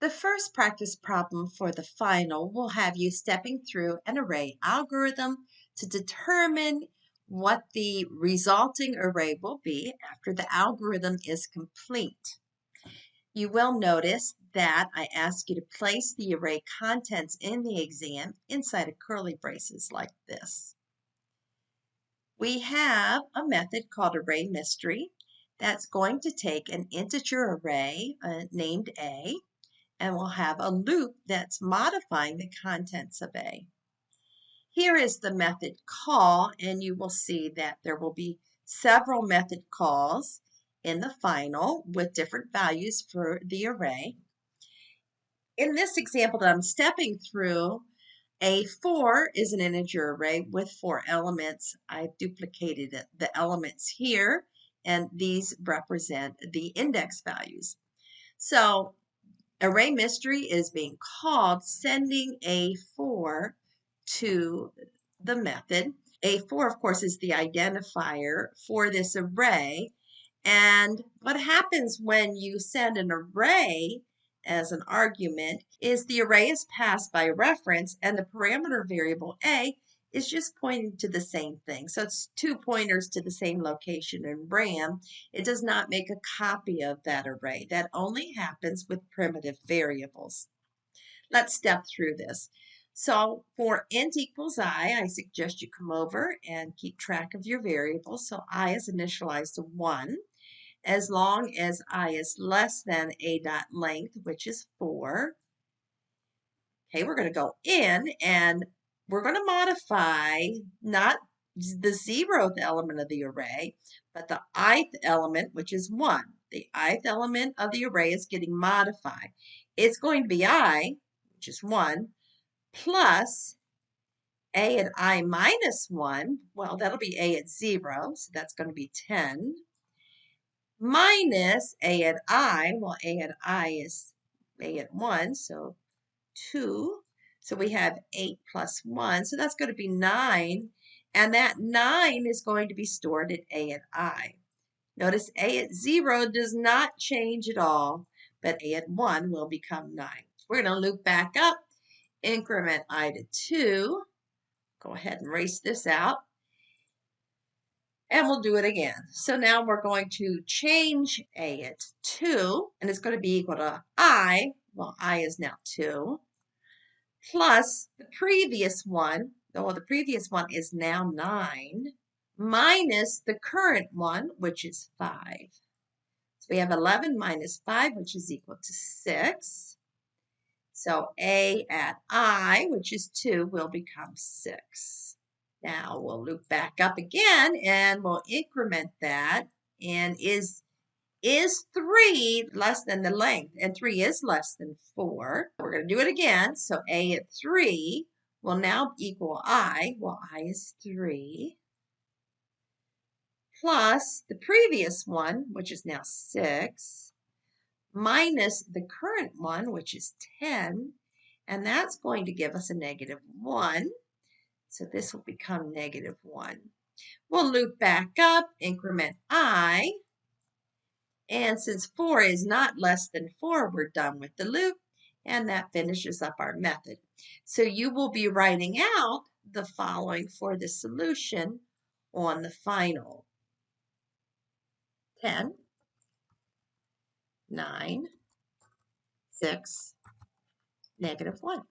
The first practice problem for the final will have you stepping through an array algorithm to determine what the resulting array will be after the algorithm is complete. You will notice that I ask you to place the array contents in the exam inside of curly braces like this. We have a method called array mystery that's going to take an integer array named A, and we'll have a loop that's modifying the contents of A. Here is the method call, and you will see that there will be several method calls in the final with different values for the array. In this example that I'm stepping through, A4 is an integer array with 4 elements. I've duplicated the elements here, and these represent the index values. So array mystery is being called, sending A4 to the method. A4, of course, is the identifier for this array. And what happens when you send an array as an argument is the array is passed by reference, and the parameter variable A is just pointing to the same thing. So it's 2 pointers to the same location in RAM. It does not make a copy of that array. That only happens with primitive variables. Let's step through this. So for int equals I suggest you come over and keep track of your variables. So I is initialized to 1. As long as I is less than a dot length, which is 4. Okay, we're going to go in and we're going to modify not the 0th element of the array, but the ith element, which is 1. The ith element of the array is getting modified. It's going to be I, which is 1, plus a at I minus 1. Well, that'll be a at 0, so that's going to be 10. Minus a at I, well, a at I is a at 1, so 2. So we have 8 plus 1, so that's going to be 9. And that 9 is going to be stored at a at I. Notice a at 0 does not change at all, but a at 1 will become 9. We're going to loop back up, increment I to 2. Go ahead and erase this out. And we'll do it again. So now we're going to change a at 2, and it's going to be equal to I. Well, I is now 2. Plus the previous one, well, the previous one is now 9, minus the current one, which is 5. So we have 11 minus 5, which is equal to 6. So a at I, which is 2, will become 6. Now we'll loop back up again and we'll increment that. And is 3 less than the length? And 3 is less than 4. We're going to do it again. So a at 3 will now equal I. Well, I is 3. Plus the previous one, which is now 6, minus the current one, which is 10. And that's going to give us a negative 1. So this will become negative 1. We'll loop back up, increment I. And since 4 is not less than 4, we're done with the loop. And that finishes up our method. So you will be writing out the following for the solution on the final. 10, 9, 6, negative 1.